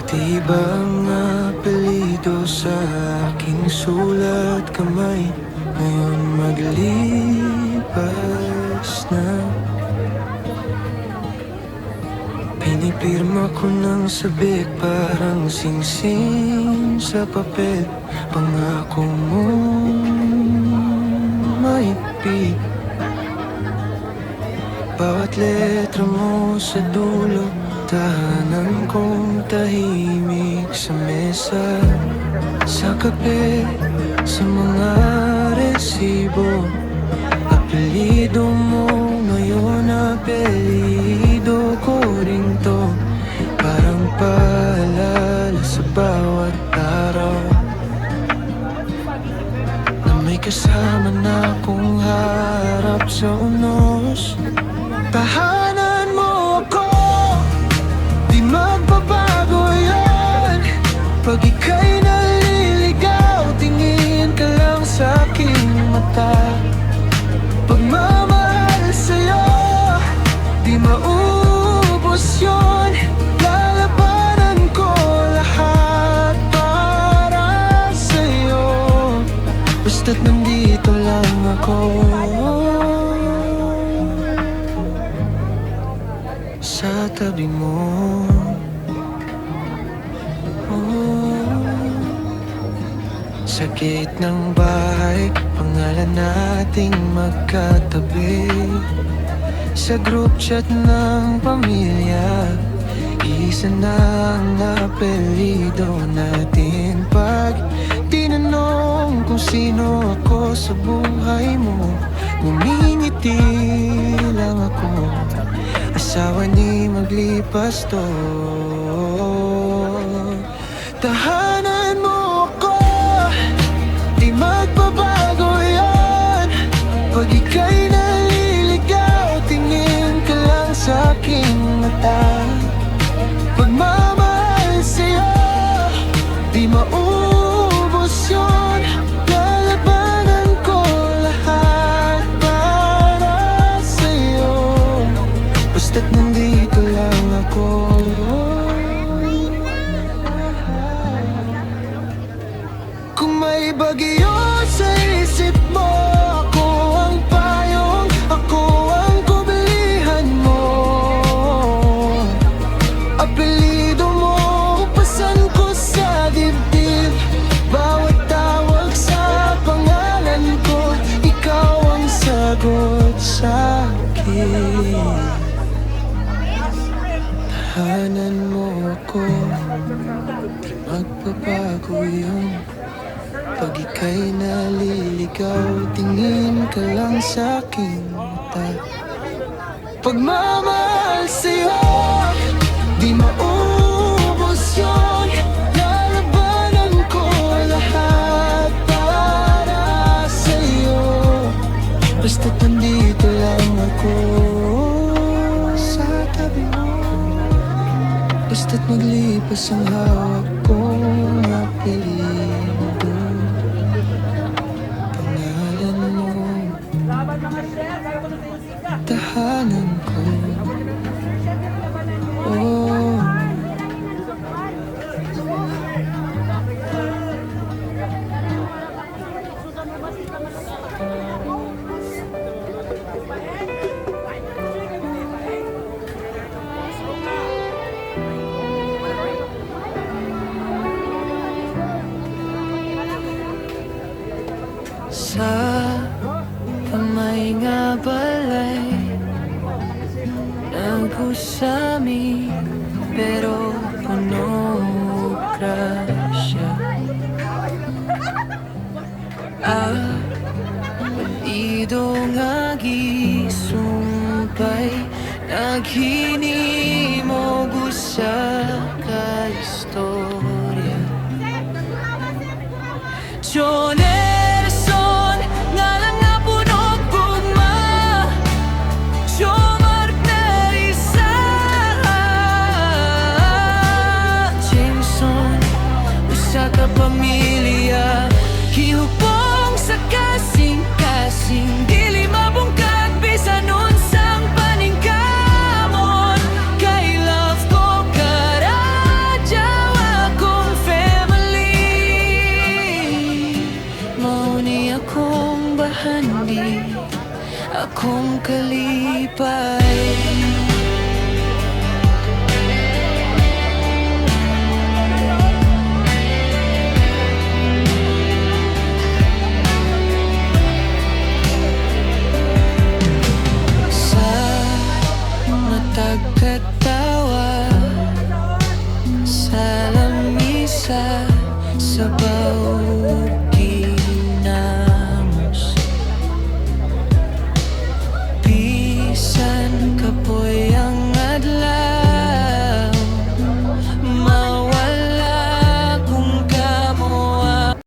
Di ba ang apelido sa aking sulat kamay ngayon maglipas na? Pinipirma ko ng sabik parang singsing sa papel. Pangako mo maipit bawat letra mo sa dulo. Tahanan kong tahimik sa mesa, sa kape, sa mga resibo. Apelido mo ngayon, apelido ko rin to. Parang paalala sa bawat araw na may kasama na akong harap sa unos. Tahanan mo ako, di magbabago yan. Pag ika'y naliligaw, tingin ka lang sa aking mata. Pagmamahal sa'yo, di maubos yun. Lalabanan ko lahat para sa'yo, basta't nandito lang ako sa tabi mo. Sakit ng bahay, pangalan nating magkatabi. Sa group chat ng pamilya, isa na ang apelido natin. Pag tinanong kung sino ako sa buhay mo, ngumingiti lang ako. Asawa ni maglipas to. Tahanan mo ako, di magbabago yan. Pag ika'y naliligaw, tingin ka lang sa aking mata. Pagmamahal sa'yo, di maubos yun. Lalabanan ko lahat para sa'yo, basta't nandito lang ako. Kung may bagyo sa isip mo, ako ang payong, ako ang kubilihan mo. Apelido mo, upasan ko sa dibdib. Bawat tawag sa pangalan ko, ikaw ang sagot sa akin. Tahanan mo ako, di magbabago yun. Pag ika'y naliligaw, tingin ka lang sa aking mata. Pagmamahal sa'yo, di maubos yun. Lalabanan ko lahat para sa'yo, basta't nandito lang ako sa tabi mo. Basta't maglipas ang hawak kong apelido. Pangalan mo, tahanan ko. Oh, sa pamay nga balay nag-usami, pero puno grasya. Apelido nga gisumpay, naghinimog sa kaistorya. Jonerson nga lang nga punog gugma, Jomar Nerissa, Jameson, usa ka pamilya, hihupong sa kasing-kasing, dili mabungkag bisan unsang paningkamon. Kay love ko karadyawan sa bawat